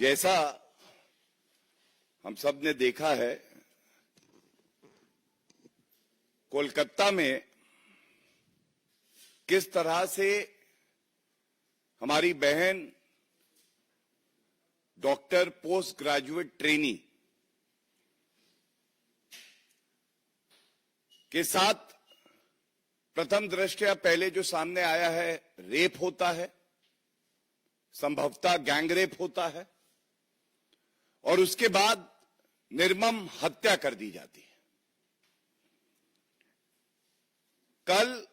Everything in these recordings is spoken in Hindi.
जैसा हम सब ने देखा है, कोलकाता में किस तरह से हमारी बहन डॉक्टर पोस्ट ग्रेजुएट ट्रेनी के साथ प्रथम दृष्टया पहले जो सामने आया है, रेप होता है, संभवतः गैंग रेप होता है और उसके बाद निर्मम हत्या कर दी जाती है। कल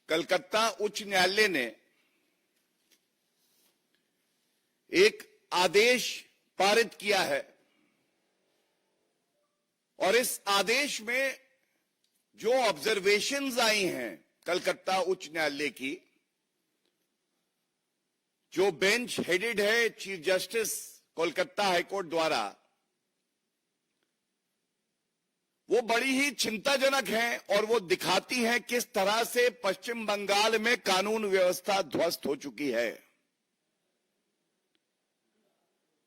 कलकत्ता उच्च न्यायालय ने एक आदेश पारित किया है और इस आदेश में जो ऑब्जर्वेशंस आई हैं कलकत्ता उच्च न्यायालय की, जो बेंच हेडेड है चीफ जस्टिस कोलकाता हाईकोर्ट द्वारा, वो बड़ी ही चिंताजनक हैं और वो दिखाती हैं किस तरह से पश्चिम बंगाल में कानून व्यवस्था ध्वस्त हो चुकी है।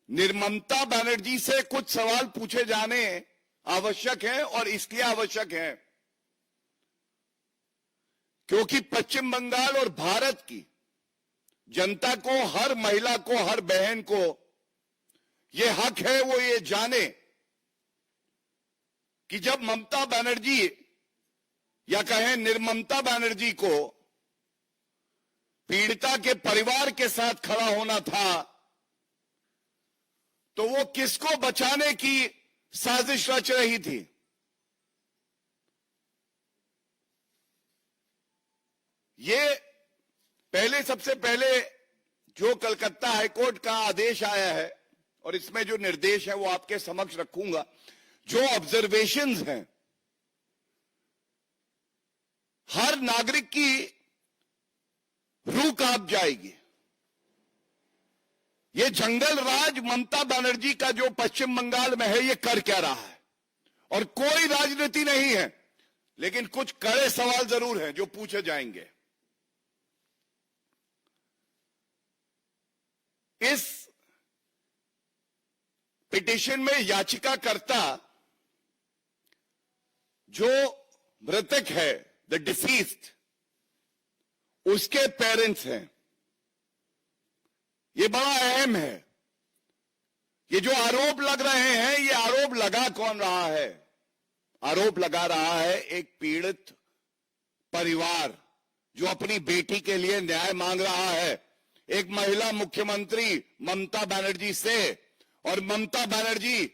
निर्ममता बनर्जी से कुछ सवाल पूछे जाने आवश्यक हैं और इसलिए आवश्यक हैं क्योंकि पश्चिम बंगाल और भारत की जनता को, हर महिला को, हर बहन को यह हक है वो ये जाने कि जब ममता बनर्जी या कहें निर्ममता बनर्जी को पीड़िता के परिवार के साथ खड़ा होना था तो वो किसको बचाने की साजिश रच रही थी। ये सबसे पहले जो कलकत्ता हाईकोर्ट का आदेश आया है और इसमें जो निर्देश है वो आपके समक्ष रखूंगा। जो ऑब्जर्वेशंस हैं, हर नागरिक की रूह कांप जाएगी। ये जंगल राज ममता बनर्जी का जो पश्चिम बंगाल में है, ये कर क्या रहा है? और कोई राजनीति नहीं है, लेकिन कुछ कड़े सवाल जरूर हैं जो पूछे जाएंगे। इस पिटीशन में याचिकाकर्ता जो मृतक है, द डिसीज्ड, उसके पेरेंट्स हैं। ये बड़ा अहम है। ये जो आरोप लग रहे हैं, ये आरोप लगा कौन रहा है? आरोप लगा रहा है एक पीड़ित परिवार जो अपनी बेटी के लिए न्याय मांग रहा है, एक महिला मुख्यमंत्री ममता बनर्जी से। और ममता बनर्जी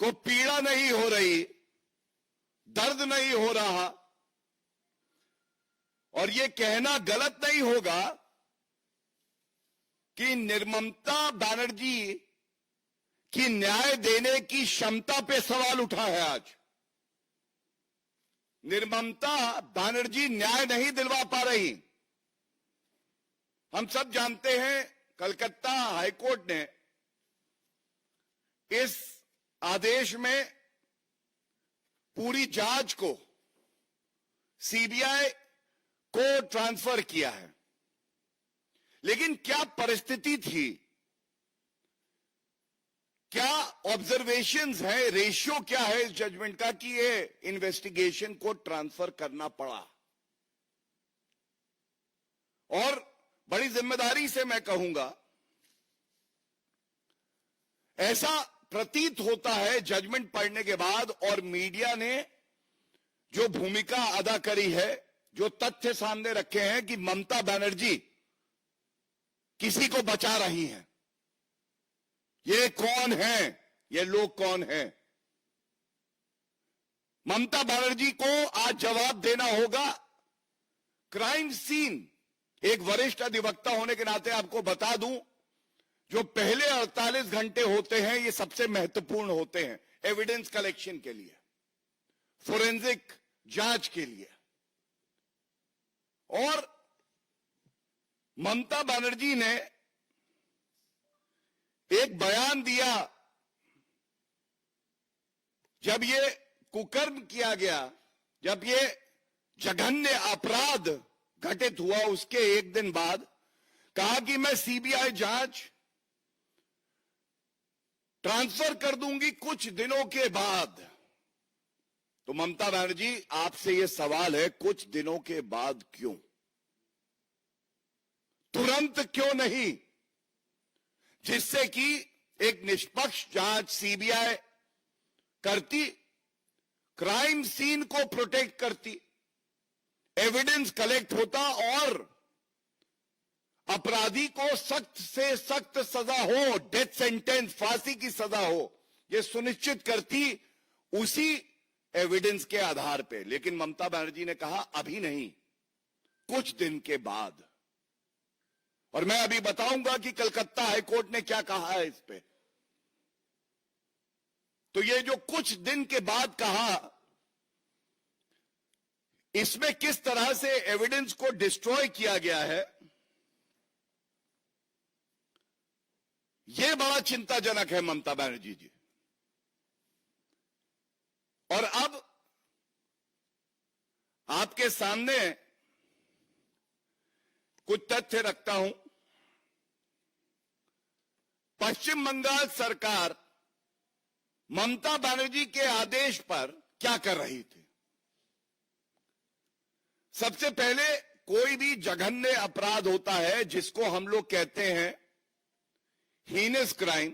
को पीड़ा नहीं हो रही, दर्द नहीं हो रहा, और ये कहना गलत नहीं होगा कि निर्ममता बनर्जी की न्याय देने की क्षमता पे सवाल उठा है। आज निर्ममता बनर्जी न्याय नहीं दिलवा पा रही। हम सब जानते हैं कलकत्ता हाईकोर्ट ने इस आदेश में पूरी जांच को सीबीआई को ट्रांसफर किया है। लेकिन क्या परिस्थिति थी, क्या ऑब्जर्वेशंस है, रेशियो क्या है इस जजमेंट का कि ये इन्वेस्टिगेशन को ट्रांसफर करना पड़ा? और बड़ी जिम्मेदारी से मैं कहूंगा, ऐसा प्रतीत होता है जजमेंट पढ़ने के बाद, और मीडिया ने जो भूमिका अदा करी है, जो तथ्य सामने रखे हैं कि ममता बनर्जी किसी को बचा रही हैं। ये कौन है? ये लोग कौन हैं? ममता बनर्जी को आज जवाब देना होगा। क्राइम सीन, एक वरिष्ठ अधिवक्ता होने के नाते आपको बता दूं, जो पहले 48 घंटे होते हैं ये सबसे महत्वपूर्ण होते हैं एविडेंस कलेक्शन के लिए, फोरेंसिक जांच के लिए। और ममता बनर्जी ने एक बयान दिया जब ये कुकर्म किया गया, जब ये जघन्य अपराध घटित हुआ, उसके एक दिन बाद कहा कि मैं सीबीआई जांच ट्रांसफर कर दूंगी कुछ दिनों के बाद। तो ममता बनर्जी, आपसे यह सवाल है, कुछ दिनों के बाद क्यों? तुरंत क्यों नहीं? जिससे कि एक निष्पक्ष जांच सीबीआई करती, क्राइम सीन को प्रोटेक्ट करती, एविडेंस कलेक्ट होता और अपराधी को सख्त से सख्त सजा हो, डेथ सेंटेंस, फांसी की सजा हो, यह सुनिश्चित करती उसी एविडेंस के आधार पे। लेकिन ममता बनर्जी ने कहा अभी नहीं, कुछ दिन के बाद। और मैं अभी बताऊंगा कि कलकत्ता हाईकोर्ट ने क्या कहा है इस पे। तो ये जो कुछ दिन के बाद कहा, इसमें किस तरह से एविडेंस को डिस्ट्रॉय किया गया है, यह बड़ा चिंताजनक है ममता बनर्जी जी। और अब आपके सामने कुछ तथ्य रखता हूं। पश्चिम बंगाल सरकार ममता बनर्जी के आदेश पर क्या कर रही थी? सबसे पहले, कोई भी जघन्य अपराध होता है जिसको हम लोग कहते हैं हीनस क्राइम,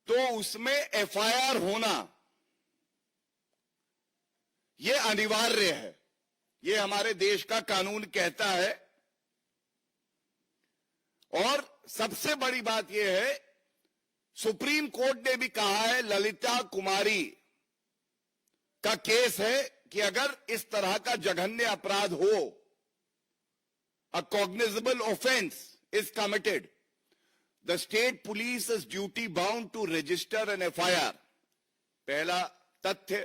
तो उसमें एफआईआर होना यह अनिवार्य है। यह हमारे देश का कानून कहता है। और सबसे बड़ी बात यह है, सुप्रीम कोर्ट ने भी कहा है, ललिता कुमारी का केस है कि अगर इस तरह का जघन्य अपराध हो, a cognizable offence is committed, the state police is duty bound to register an FIR. पहला तथ्य,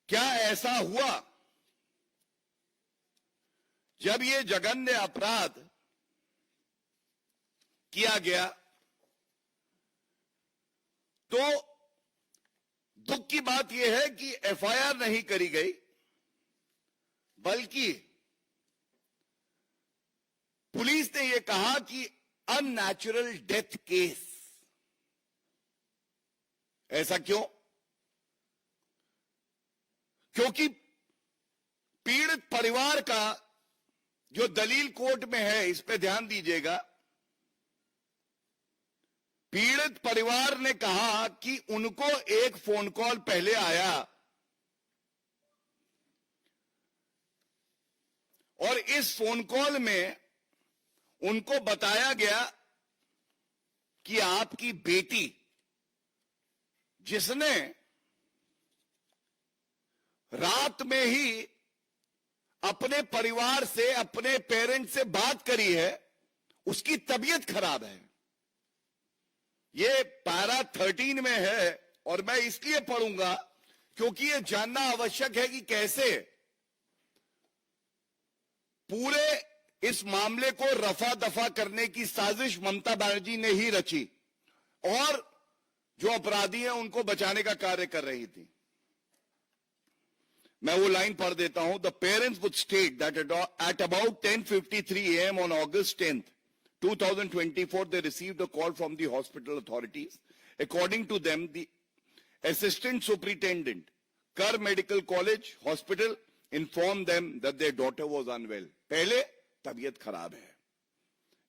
क्या ऐसा हुआ जब यह जघन्य अपराध किया गया तो दुख की बात यह है कि एफआईआर नहीं करी गई, बल्कि पुलिस ने यह कहा कि अननेचुरल डेथ केस। ऐसा क्यों? क्योंकि पीड़ित परिवार का जो दलील कोर्ट में है, इस पे ध्यान दीजिएगा। पीड़ित परिवार ने कहा कि उनको एक फोन कॉल पहले आया और इस फोन कॉल में उनको बताया गया कि आपकी बेटी, जिसने रात में ही अपने परिवार से, अपने पेरेंट्स से बात करी है, उसकी तबीयत खराब है। ये पैरा 13 में है और मैं इसलिए पढ़ूंगा क्योंकि यह जानना आवश्यक है कि कैसे पूरे इस मामले को रफा दफा करने की साजिश ममता बनर्जी ने ही रची और जो अपराधी हैं उनको बचाने का कार्य कर रही थी। मैं वो लाइन पढ़ देता हूं। The parents would state that at about 10:53 AM on August 10th, 2024, they received a call from the hospital authorities. According to them, the assistant superintendent, Kar Medical College Hospital, informed them that their daughter was unwell. पहले तबीयत खराब है।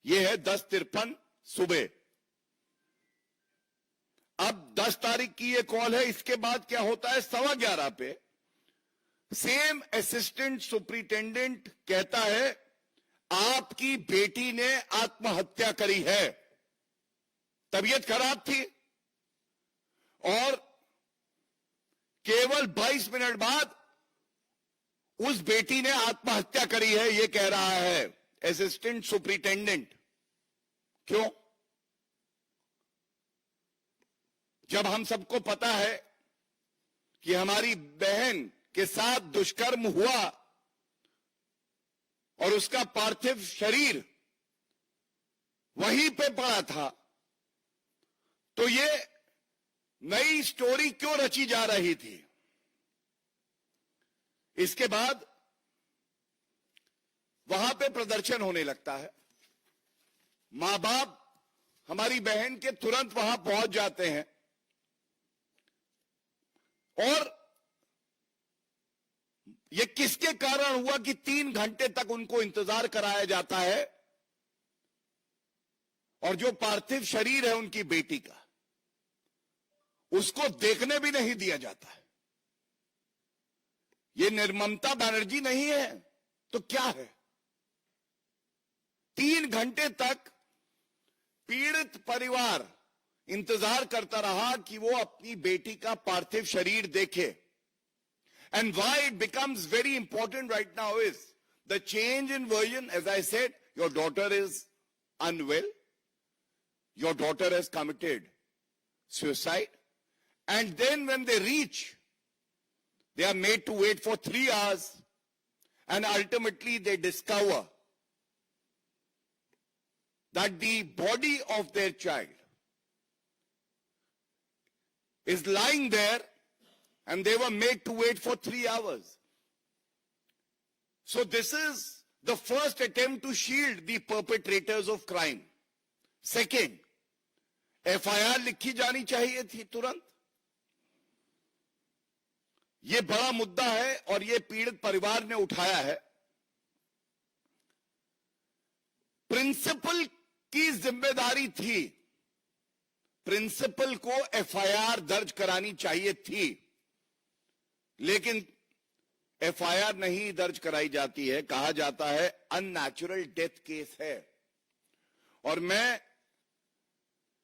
यह है 10:53 सुबह। अब 10 तारीख की यह कॉल है। इसके बाद क्या होता है? 11:15 पे सेम असिस्टेंट सुपरिटेंडेंट कहता है, आपकी बेटी ने आत्महत्या करी है। तबीयत खराब थी और केवल 22 मिनट बाद उस बेटी ने आत्महत्या करी है, यह कह रहा है असिस्टेंट सुपरिटेंडेंट। क्यों? जब हम सबको पता है कि हमारी बहन के साथ दुष्कर्म हुआ और उसका पार्थिव शरीर वहीं पे पड़ा था, तो ये नई स्टोरी क्यों रची जा रही थी? इसके बाद वहां पे प्रदर्शन होने लगता है। मां बाप हमारी बहन के तुरंत वहां पहुंच जाते हैं और यह किसके कारण हुआ कि 3 घंटे तक उनको इंतजार कराया जाता है और जो पार्थिव शरीर है उनकी बेटी का, उसको देखने भी नहीं दिया जाता है। यह निर्ममता बनर्जी नहीं है तो क्या है? 3 घंटे तक पीड़ित परिवार इंतजार करता रहा कि वो अपनी बेटी का पार्थिव शरीर देखे। And why it becomes very important right now is the change in version. As I said, your daughter is unwell. Your daughter has committed suicide. And then when they reach, they are made to wait for 3 hours. And ultimately they discover that the body of their child is lying there, and they were made to wait for 3 hours. So this is the first attempt to shield the perpetrators of crime. Second, FIR लिखी जानी चाहिए थी तुरंत। यह बड़ा मुद्दा है और यह पीड़ित परिवार ने उठाया है। प्रिंसिपल की जिम्मेदारी थी, प्रिंसिपल को FIR दर्ज करानी चाहिए थी, लेकिन FIR नहीं दर्ज कराई जाती है। कहा जाता है अननेचुरल डेथ केस है। और मैं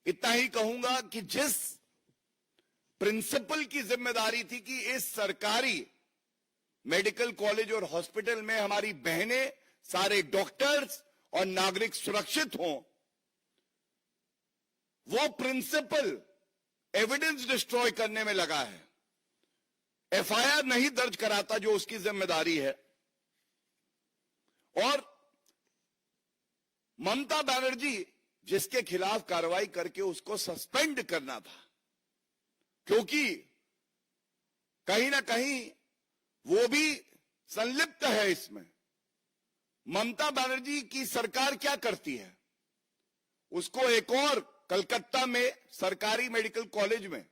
इतना ही कहूंगा कि जिस प्रिंसिपल की जिम्मेदारी थी कि इस सरकारी मेडिकल कॉलेज और हॉस्पिटल में हमारी बहनें, सारे डॉक्टर्स और नागरिक सुरक्षित हों, वो प्रिंसिपल एविडेंस डिस्ट्रॉय करने में लगा है। FIR नहीं दर्ज कराता जो उसकी जिम्मेदारी है। और ममता बनर्जी जिसके खिलाफ कार्रवाई करके उसको सस्पेंड करना था, क्योंकि कहीं ना कहीं वो भी संलिप्त है इसमें। ममता बनर्जी की सरकार क्या करती है? उसको एक और कलकत्ता में सरकारी मेडिकल कॉलेज में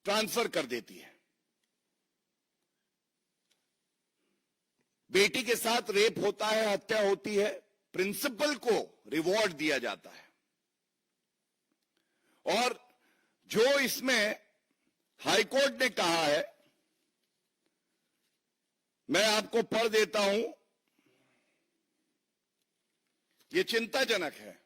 ट्रांसफर कर देती है। बेटी के साथ रेप होता है, हत्या होती है, प्रिंसिपल को रिवॉर्ड दिया जाता है। और जो इसमें हाईकोर्ट ने कहा है, मैं आपको पढ़ देता हूं, यह चिंताजनक है।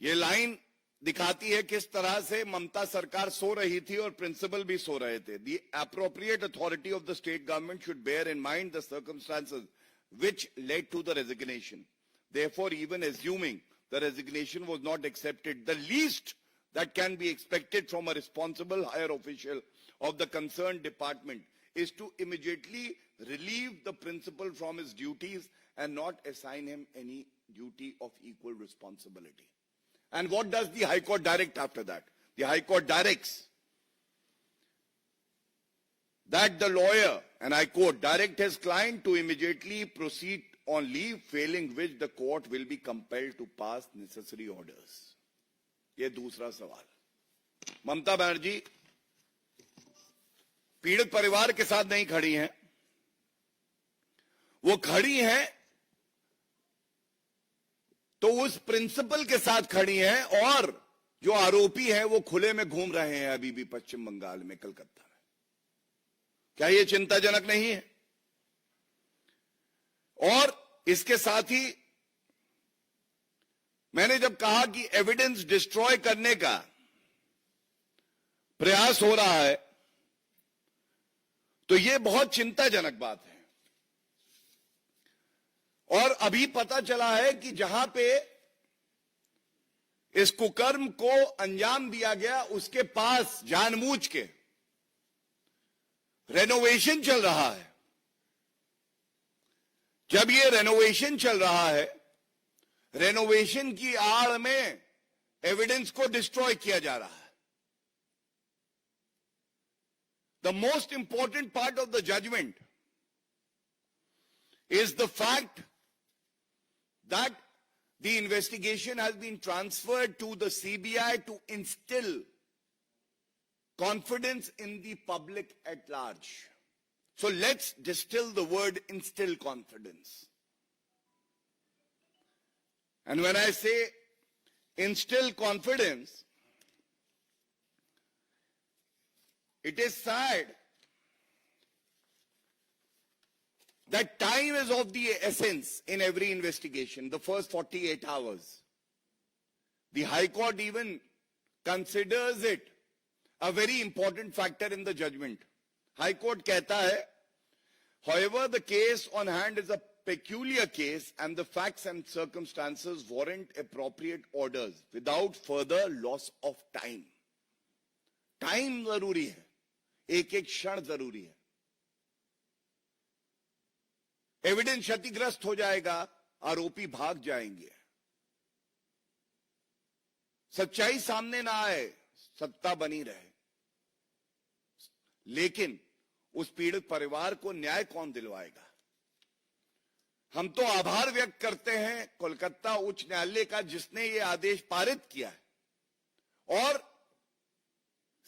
यह लाइन दिखाती है किस तरह से ममता सरकार सो रही थी और प्रिंसिपल भी सो रहे थे। The appropriate authority of the state government should bear in mind the circumstances which led to the resignation. Therefore, even assuming the resignation was not accepted, the least that can be expected from a responsible higher official of the concerned department is to immediately relieve the principal from his duties and not assign him any duty of equal responsibility. And what does the High Court direct after that? The High Court directs that the lawyer, and I quote, direct his client to immediately proceed on leave, failing which the court will be compelled to pass necessary orders. ये दूसरा सवाल। ममता बनर्जी पीड़ित परिवार के साथ नहीं खड़ी हैं, वो खड़ी हैं तो उस प्रिंसिपल के साथ खड़ी हैं, और जो आरोपी हैं वो खुले में घूम रहे हैं अभी भी पश्चिम बंगाल में, कलकत्ता में। क्या ये चिंताजनक नहीं है? और इसके साथ ही मैंने जब कहा कि एविडेंस डिस्ट्रॉय करने का प्रयास हो रहा है, तो यह बहुत चिंताजनक बात है। और अभी पता चला है कि जहां पे इस कुकर्म को अंजाम दिया गया, उसके पास जानबूझ के रेनोवेशन चल रहा है। जब ये रेनोवेशन चल रहा है, रेनोवेशन की आड़ में एविडेंस को डिस्ट्रॉय किया जा रहा है। the most important part of the judgment is the fact that the investigation has been transferred to the CBI to instill confidence in the public at large. So let's distill the word instill confidence. And when I say instill confidence, it is sad that time is of the essence in every investigation, the first 48 hours. The High Court even considers it a very important factor in the judgment. High Court कहता है, however, the case on hand is a peculiar case and the facts and circumstances warrant appropriate orders without further loss of time. Time जरूरी है, एक एक क्षण जरूरी है. एविडेंस क्षतिग्रस्त हो जाएगा, आरोपी भाग जाएंगे, सच्चाई सामने ना आए, सत्ता बनी रहे. लेकिन उस पीड़ित परिवार को न्याय कौन दिलवाएगा? हम तो आभार व्यक्त करते हैं कोलकाता उच्च न्यायालय का, जिसने ये आदेश पारित किया है, और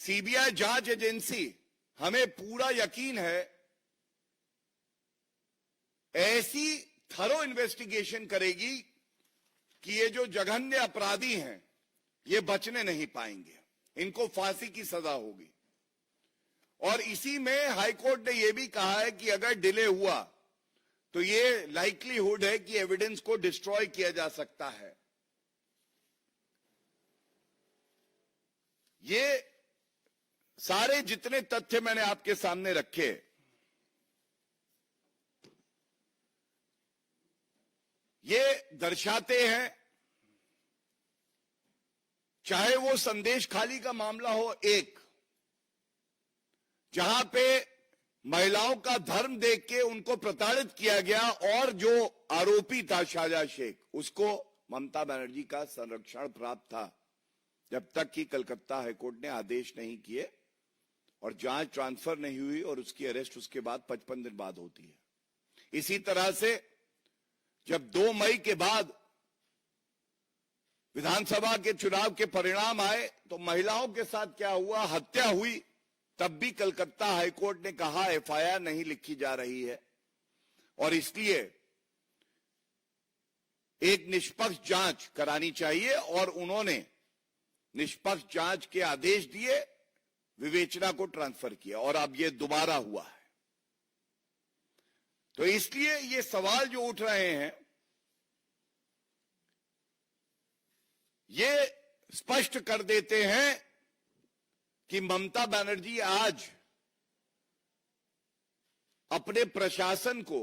सीबीआई जांच एजेंसी, हमें पूरा यकीन है, ऐसी थरो इन्वेस्टिगेशन करेगी कि ये जो जघन्य अपराधी हैं ये बचने नहीं पाएंगे, इनको फांसी की सजा होगी. और इसी में हाईकोर्ट ने यह भी कहा है कि अगर डिले हुआ तो ये लाइकलीहुड है कि एविडेंस को डिस्ट्रॉय किया जा सकता है. ये सारे जितने तथ्य मैंने आपके सामने रखे, ये दर्शाते हैं, चाहे वो संदेश खाली का मामला हो, एक जहां पे महिलाओं का धर्म देख के उनको प्रताड़ित किया गया, और जो आरोपी था शाहजहां शेख, उसको ममता बनर्जी का संरक्षण प्राप्त था जब तक कि कलकत्ता हाईकोर्ट ने आदेश नहीं किए और जांच ट्रांसफर नहीं हुई, और उसकी अरेस्ट उसके बाद 55 दिन बाद होती है. इसी तरह से जब 2 मई के बाद विधानसभा के चुनाव के परिणाम आए तो महिलाओं के साथ क्या हुआ, हत्या हुई, तब भी कलकत्ता हाईकोर्ट ने कहा एफआईआर नहीं लिखी जा रही है और इसलिए एक निष्पक्ष जांच करानी चाहिए, और उन्होंने निष्पक्ष जांच के आदेश दिए, विवेचना को ट्रांसफर किया, और अब ये दोबारा हुआ है. तो इसलिए ये सवाल जो उठ रहे हैं, ये स्पष्ट कर देते हैं कि ममता बनर्जी आज अपने प्रशासन को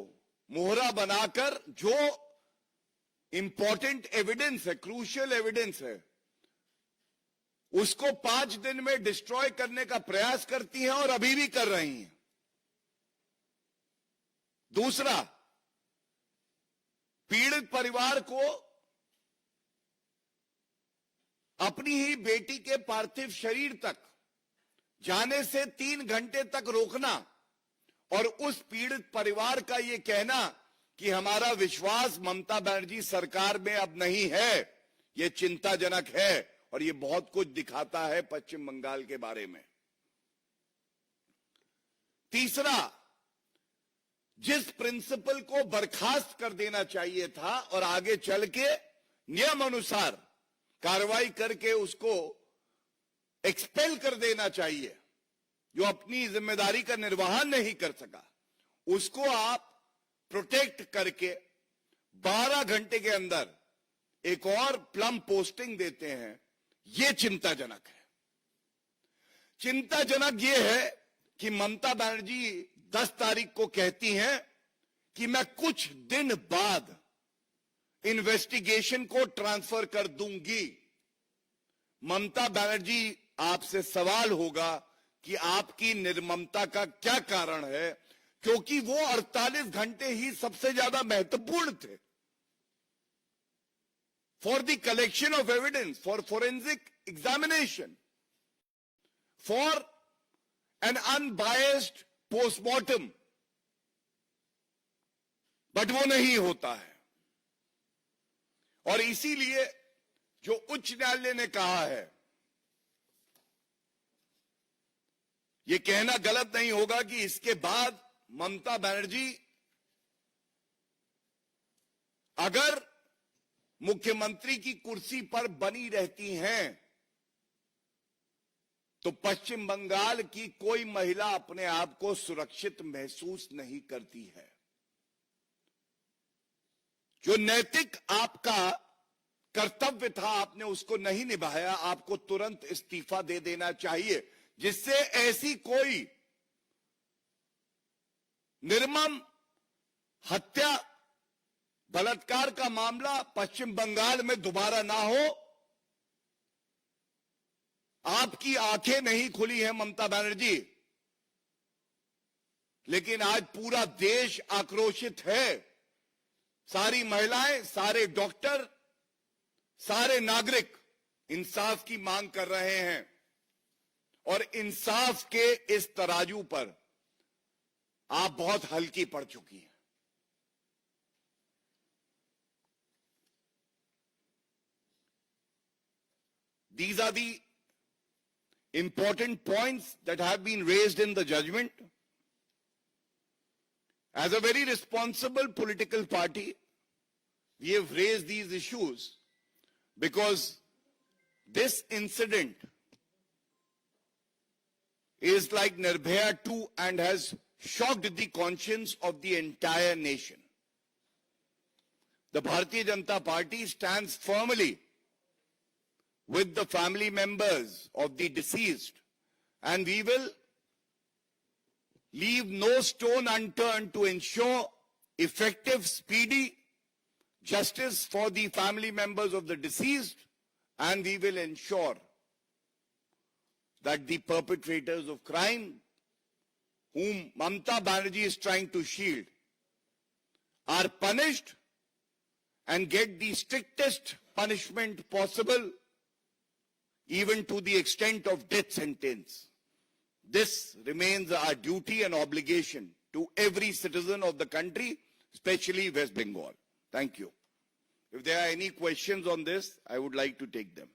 मोहरा बनाकर जो इंपॉर्टेंट एविडेंस है, क्रूशियल एविडेंस है, उसको 5 दिन में डिस्ट्रॉय करने का प्रयास करती हैं और अभी भी कर रही हैं. दूसरा, पीड़ित परिवार को अपनी ही बेटी के पार्थिव शरीर तक जाने से 3 घंटे तक रोकना, और उस पीड़ित परिवार का यह कहना कि हमारा विश्वास ममता बनर्जी सरकार में अब नहीं है, यह चिंताजनक है, और यह बहुत कुछ दिखाता है पश्चिम बंगाल के बारे में. तीसरा, जिस प्रिंसिपल को बर्खास्त कर देना चाहिए था और आगे चल के नियम अनुसार कार्रवाई करके उसको एक्सपेल कर देना चाहिए, जो अपनी जिम्मेदारी का निर्वहन नहीं कर सका, उसको आप प्रोटेक्ट करके 12 घंटे के अंदर एक और प्लम पोस्टिंग देते हैं. यह चिंताजनक है. चिंताजनक यह है कि ममता बनर्जी 10 तारीख को कहती हैं कि मैं कुछ दिन बाद इन्वेस्टिगेशन को ट्रांसफर कर दूंगी. ममता बनर्जी, आपसे सवाल होगा कि आपकी निर्ममता का क्या कारण है, क्योंकि वो 48 घंटे ही सबसे ज्यादा महत्वपूर्ण थे for the collection of evidence, for forensic examination, for an unbiased postmortem, but वो नहीं होता है। और इसीलिए जो उच्च न्यायालय ने कहा है, ये कहना गलत नहीं होगा कि इसके बाद ममता बनर्जी अगर मुख्यमंत्री की कुर्सी पर बनी रहती हैं तो पश्चिम बंगाल की कोई महिला अपने आप को सुरक्षित महसूस नहीं करती है। जो नैतिक आपका कर्तव्य था, आपने उसको नहीं निभाया, आपको तुरंत इस्तीफा दे देना चाहिए, जिससे ऐसी कोई निर्मम हत्या, बलात्कार का मामला पश्चिम बंगाल में दोबारा ना हो। आपकी आंखें नहीं खुली हैं ममता बनर्जी, लेकिन आज पूरा देश आक्रोशित है। सारी महिलाएं, सारे डॉक्टर, सारे नागरिक इंसाफ की मांग कर रहे हैं और इंसाफ के इस तराजू पर आप बहुत हल्की पड़ चुकी हैं। These are the important points that have been raised in the judgment. As a very responsible political party, we have raised these issues because this incident is like Nirbhaya 2 and has shocked the conscience of the entire nation. The Bharatiya Janata Party stands firmly with the family members of the deceased, and we will leave no stone unturned to ensure effective, speedy justice for the family members of the deceased, and we will ensure that the perpetrators of crime, whom Mamata Banerjee is trying to shield, are punished and get the strictest punishment possible, even to the extent of death sentence. This remains our duty and obligation to every citizen of the country, especially West Bengal. Thank you. If there are any questions on this, I would like to take them.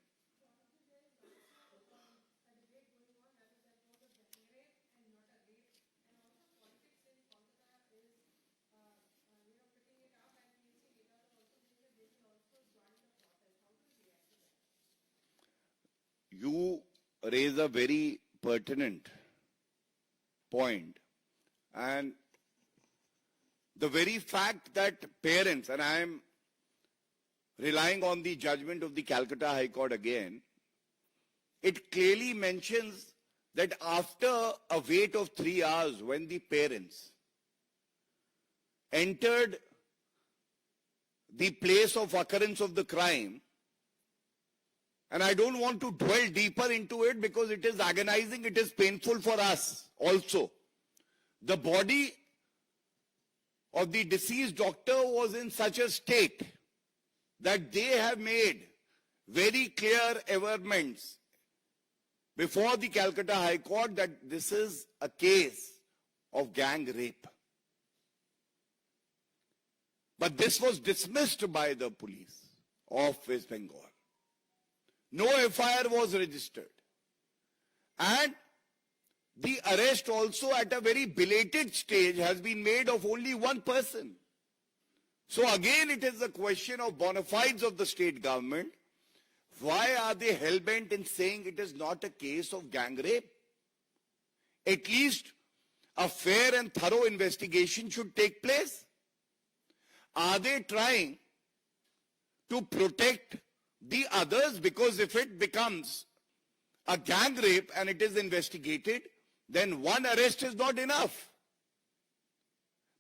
You raise a very pertinent point, and the very fact that parents, and I am relying on the judgment of the Calcutta High Court again, it clearly mentions that after a wait of 3 hours, when the parents entered the place of occurrence of the crime, and I don't want to dwell deeper into it because it is agonizing, it is painful for us also. The body of the deceased doctor was in such a state that they have made very clear averments before the Calcutta High Court that this is a case of gang rape. But this was dismissed by the police of West Bengal. No FIR was registered. And the arrest also at a very belated stage has been made of only one person. So again it is a question of bona fides of the state government. Why are they hell-bent in saying it is not a case of gang rape? At least a fair and thorough investigation should take place. Are they trying to protect the others? Because if it becomes a gang rape and it is investigated, then one arrest is not enough.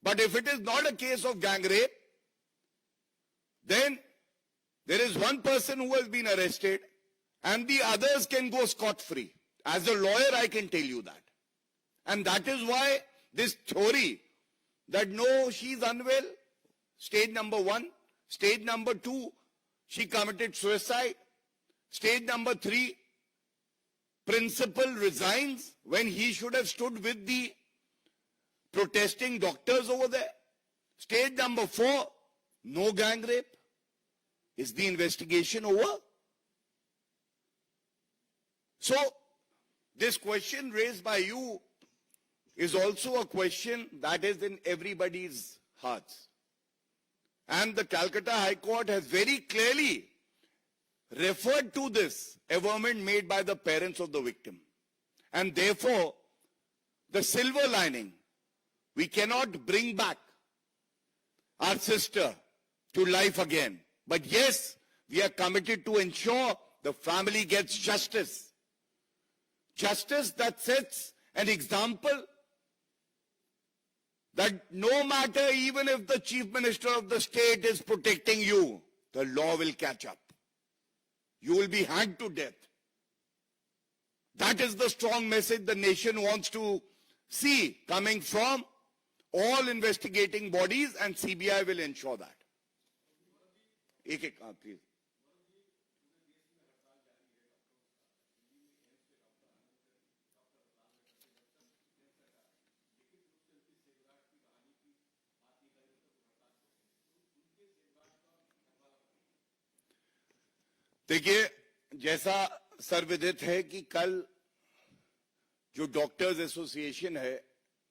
But if it is not a case of gang rape, then there is one person who has been arrested and the others can go scot-free. As a lawyer, I can tell you that. And that is why this theory that no, she's unwell, stage number 1, stage number 2, she committed suicide, stage number 3, principal resigns when he should have stood with the protesting doctors over there. Stage number 4, no gang rape. Is the investigation over? So, this question raised by you is also a question that is in everybody's hearts. And the Calcutta High Court has very clearly referred to this averment made by the parents of the victim. And therefore, the silver lining, we cannot bring back our sister to life again. But yes, we are committed to ensure the family gets justice. Justice that sets an example that no matter, even if the Chief Minister of the state is protecting you, the law will catch up. You will be hanged to death. That is the strong message the nation wants to see coming from all investigating bodies, and CBI will ensure that. एक please. देखिए, जैसा सर्वविदित है कि कल जो डॉक्टर्स एसोसिएशन है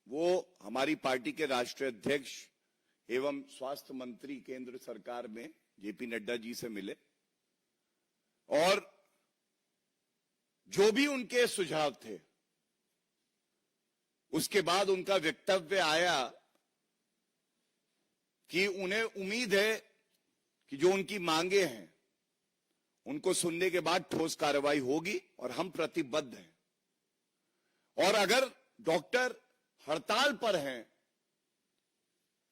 वो हमारी पार्टी के राष्ट्रीय अध्यक्ष एवं स्वास्थ्य मंत्री केंद्र सरकार में जेपी नड्डा जी से मिले और जो भी उनके सुझाव थे उसके बाद उनका वक्तव्य आया कि उन्हें उम्मीद है कि जो उनकी मांगे हैं उनको सुनने के बाद ठोस कार्रवाई होगी और हम प्रतिबद्ध हैं। और अगर डॉक्टर हड़ताल पर हैं,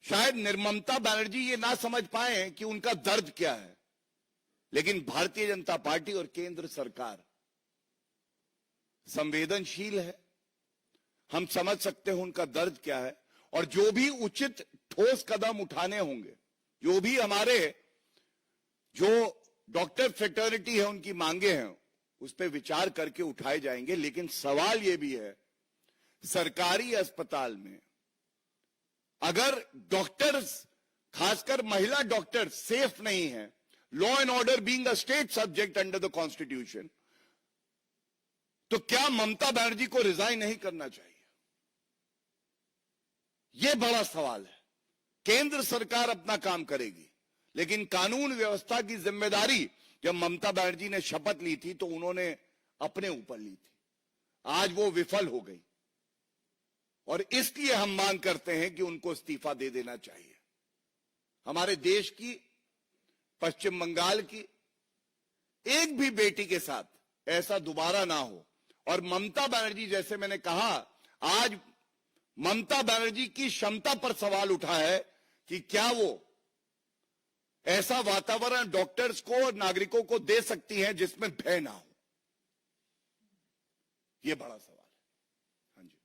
शायद निर्ममता बनर्जी ये ना समझ पाए कि उनका दर्द क्या है, लेकिन भारतीय जनता पार्टी और केंद्र सरकार संवेदनशील है। हम समझ सकते हैं उनका दर्द क्या है और जो भी उचित ठोस कदम उठाने होंगे, जो भी हमारे जो डॉक्टर फ्रेटर्निटी है उनकी मांगे हैं उस पर विचार करके उठाए जाएंगे। लेकिन सवाल यह भी है, सरकारी अस्पताल में अगर डॉक्टर्स, खासकर महिला डॉक्टर सेफ नहीं है, law and order being a state subject under the constitution, तो क्या ममता बनर्जी को रिजाइन नहीं करना चाहिए? यह बड़ा सवाल है। केंद्र सरकार अपना काम करेगी, लेकिन कानून व्यवस्था की जिम्मेदारी जब ममता बनर्जी ने शपथ ली थी तो उन्होंने अपने ऊपर ली थी। आज वो विफल हो गई और इसलिए हम मांग करते हैं कि उनको इस्तीफा दे देना चाहिए। हमारे देश की, पश्चिम बंगाल की एक भी बेटी के साथ ऐसा दोबारा ना हो। और ममता बनर्जी, जैसे मैंने कहा, आज ममता बनर्जी की क्षमता पर सवाल उठा है कि क्या वो ऐसा वातावरण डॉक्टर्स को, नागरिकों को दे सकती हैं जिसमें भय ना हो। यह बड़ा सवाल है। हाँ जी,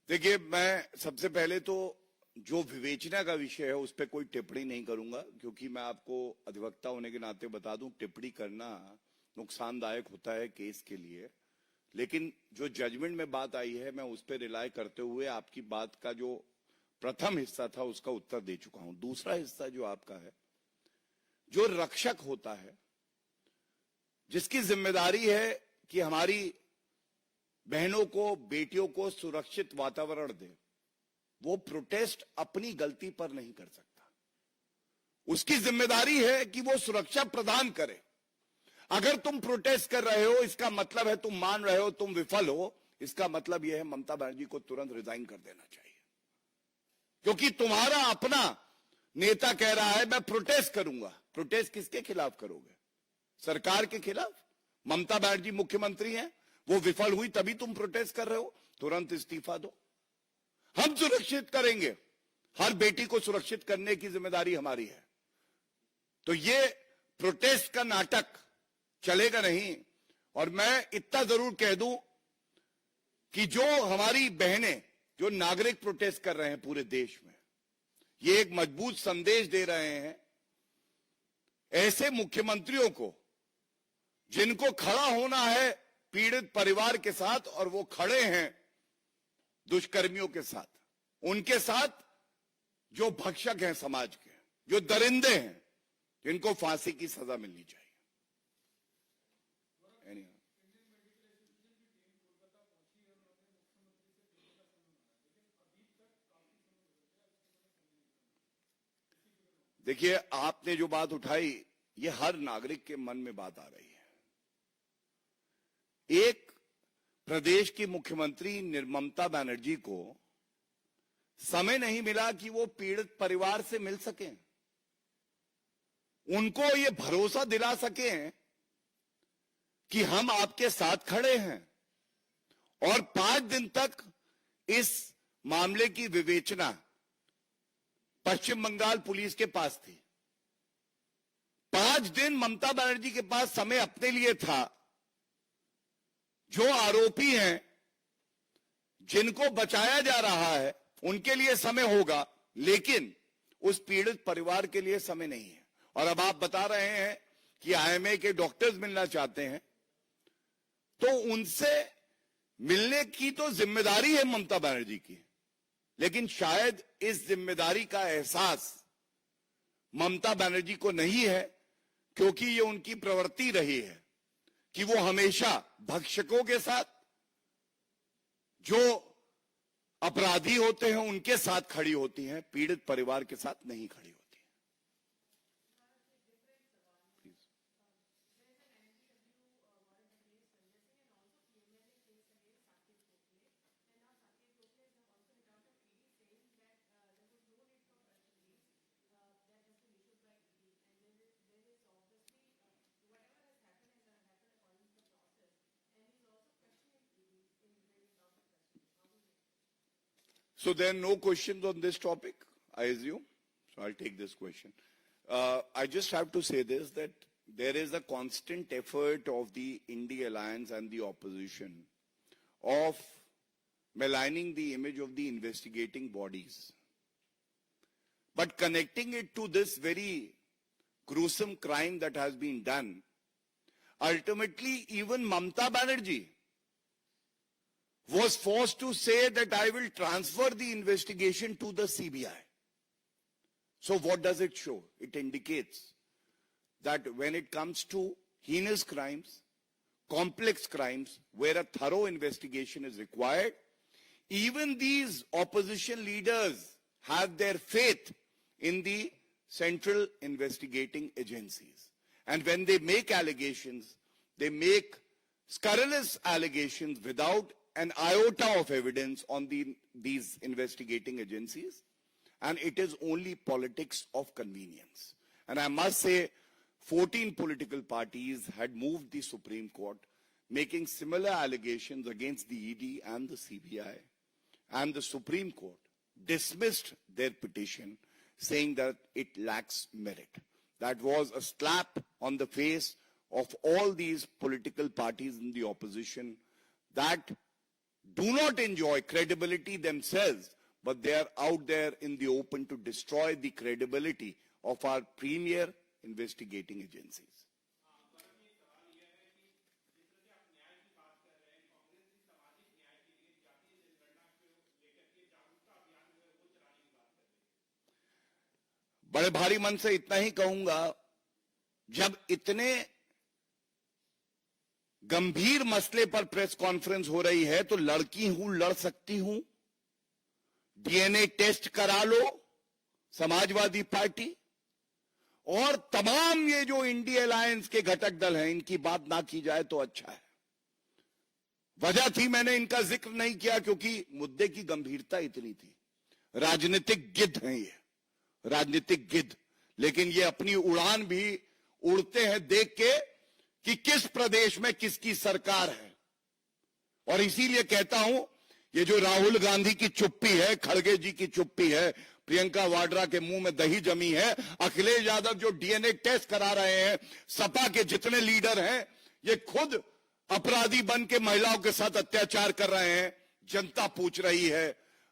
देखिए, मैं सबसे पहले तो जो विवेचना का विषय है उस पर कोई टिप्पणी नहीं करूंगा, क्योंकि मैं आपको अधिवक्ता होने के नाते बता दूं, टिप्पणी करना नुकसानदायक होता है केस के लिए। लेकिन जो जजमेंट में बात आई है, मैं उस पर रिलाय करते हुए आपकी बात का जो प्रथम हिस्सा था उसका उत्तर दे चुका हूं। दूसरा हिस्सा जो आपका है, जो रक्षक होता है, जिसकी जिम्मेदारी है कि हमारी बहनों को, बेटियों को सुरक्षित वातावरण दे, वो प्रोटेस्ट अपनी गलती पर नहीं कर सकता। उसकी जिम्मेदारी है कि वो सुरक्षा प्रदान करे। अगर तुम प्रोटेस्ट कर रहे हो, इसका मतलब है तुम मान रहे हो तुम विफल हो, इसका मतलब यह है ममता बनर्जी को तुरंत रिजाइन कर देना चाहिए। क्योंकि तुम्हारा अपना नेता कह रहा है मैं प्रोटेस्ट करूंगा। प्रोटेस्ट किसके खिलाफ करोगे? सरकार के खिलाफ? ममता बनर्जी मुख्यमंत्री हैं, वो विफल हुई तभी तुम प्रोटेस्ट कर रहे हो, तुरंत इस्तीफा दो। हम सुरक्षित करेंगे, हर बेटी को सुरक्षित करने की जिम्मेदारी हमारी है। तो ये प्रोटेस्ट का नाटक चलेगा नहीं। और मैं इतना जरूर कह दूं कि जो हमारी बहनें जो नागरिक प्रोटेस्ट कर रहे हैं पूरे देश में, ये एक मजबूत संदेश दे रहे हैं ऐसे मुख्यमंत्रियों को जिनको खड़ा होना है पीड़ित परिवार के साथ, और वो खड़े हैं दुष्कर्मियों के साथ, उनके साथ जो भक्षक हैं समाज के, जो दरिंदे हैं, जिनको फांसी की सजा मिलनी चाहिए। देखिए, आपने जो बात उठाई, ये हर नागरिक के मन में बात आ रही है। एक प्रदेश की मुख्यमंत्री ममता बनर्जी को समय नहीं मिला कि वो पीड़ित परिवार से मिल सकें, उनको ये भरोसा दिला सकें कि हम आपके साथ खड़े हैं। और 5 दिन तक इस मामले की विवेचना पश्चिम बंगाल पुलिस के पास थी। 5 दिन ममता बनर्जी के पास समय अपने लिए था। जो आरोपी हैं, जिनको बचाया जा रहा है, उनके लिए समय होगा, लेकिन उस पीड़ित परिवार के लिए समय नहीं है। और अब आप बता रहे हैं कि आईएमए के डॉक्टर्स मिलना चाहते हैं, तो उनसे मिलने की तो जिम्मेदारी है ममता बनर्जी की, लेकिन शायद इस जिम्मेदारी का एहसास ममता बनर्जी को नहीं है, क्योंकि ये उनकी प्रवृत्ति रही है कि वो हमेशा भक्षकों के साथ, जो अपराधी होते हैं उनके साथ खड़ी होती हैं, पीड़ित परिवार के साथ नहीं खड़ी होती। So there are no questions on this topic, I assume. So I'll take this question. I just have to say this, that there is a constant effort of the India Alliance and the opposition of maligning the image of the investigating bodies. But connecting it to this very gruesome crime that has been done, ultimately even Mamata Banerjee was forced to say that I will transfer the investigation to the CBI. So what does it show? It indicates that when it comes to heinous crimes, complex crimes, where a thorough investigation is required, even these opposition leaders have their faith in the central investigating agencies. And when they make allegations, they make scurrilous allegations without an iota of evidence on these investigating agencies, and it is only politics of convenience. And I must say, 14 political parties had moved the Supreme Court, making similar allegations against the ED and the CBI, and the Supreme Court dismissed their petition, saying that it lacks merit. That was a slap on the face of all these political parties in the opposition that do not enjoy credibility themselves, but they are out there in the open to destroy the credibility of our premier investigating agencies. बड़े भारी मन से इतना ही कहूंगा, जब इतने गंभीर मसले पर प्रेस कॉन्फ्रेंस हो रही है तो लड़की हूं, लड़ सकती हूं, डीएनए टेस्ट करा लो समाजवादी पार्टी, और तमाम ये जो इंडिया अलायंस के घटक दल हैं, इनकी बात ना की जाए तो अच्छा है। वजह थी, मैंने इनका जिक्र नहीं किया क्योंकि मुद्दे की गंभीरता इतनी थी। राजनीतिक गिद्ध हैं ये, राजनीतिक गिद्ध, लेकिन ये अपनी उड़ान भी उड़ते हैं देख के कि किस प्रदेश में किसकी सरकार है। और इसीलिए कहता हूं, ये जो राहुल गांधी की चुप्पी है, खड़गे जी की चुप्पी है, प्रियंका वाड्रा के मुंह में दही जमी है, अखिलेश यादव जो डीएनए टेस्ट करा रहे हैं, सपा के जितने लीडर हैं, ये खुद अपराधी बन के महिलाओं के साथ अत्याचार कर रहे हैं। जनता पूछ रही है,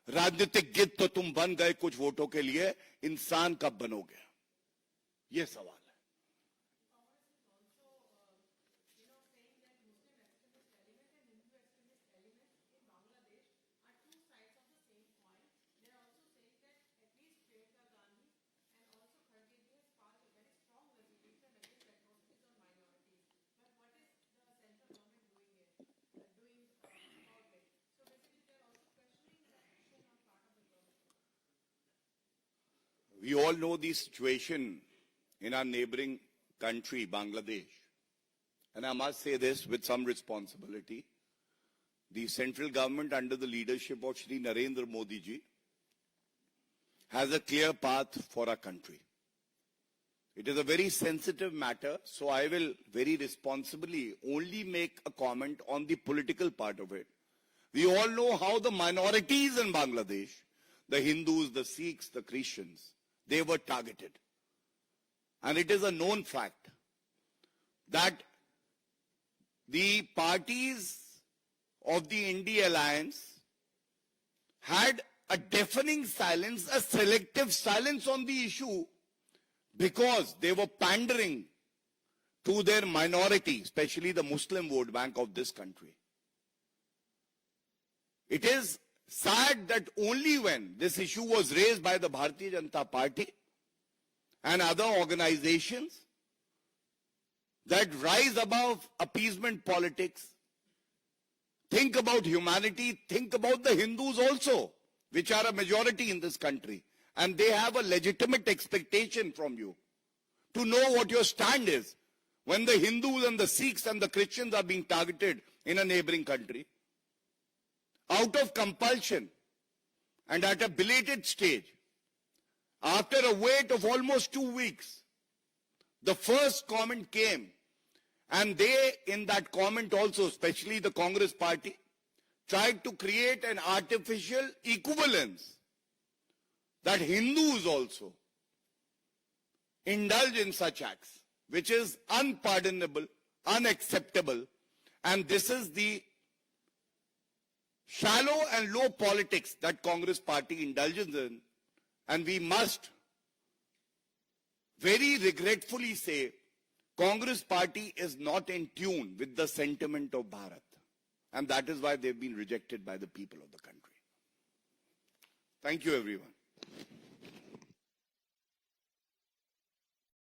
राजनीतिक गिद्ध तो तुम बन गए कुछ वोटों के लिए, इंसान कब बनोगे? ये सवाल। We all know the situation in our neighboring country, Bangladesh. And I must say this with some responsibility. The central government under the leadership of Shri Narendra Modi ji has a clear path for our country. It is a very sensitive matter, so I will very responsibly only make a comment on the political part of it. We all know how the minorities in Bangladesh, the Hindus, the Sikhs, the Christians, they were targeted. And it is a known fact that the parties of the India Alliance had a deafening silence, a selective silence on the issue because they were pandering to their minority, especially the Muslim vote bank of this country. It is sad that only when this issue was raised by the Bharatiya Janata Party and other organizations that rise above appeasement politics, think about humanity, think about the Hindus also, which are a majority in this country. And they have a legitimate expectation from you to know what your stand is when the Hindus and the Sikhs and the Christians are being targeted in a neighboring country. Out of compulsion and at a belated stage, after a wait of almost 2 weeks, the first comment came, and they, in that comment also, especially the Congress party, tried to create an artificial equivalence that Hindus also indulge in such acts, which is unpardonable, unacceptable, and this is the shallow and low politics that Congress party indulges in, and we must very regretfully say Congress party is not in tune with the sentiment of Bharat, and that is why they've been rejected by the people of the country. Thank you, everyone.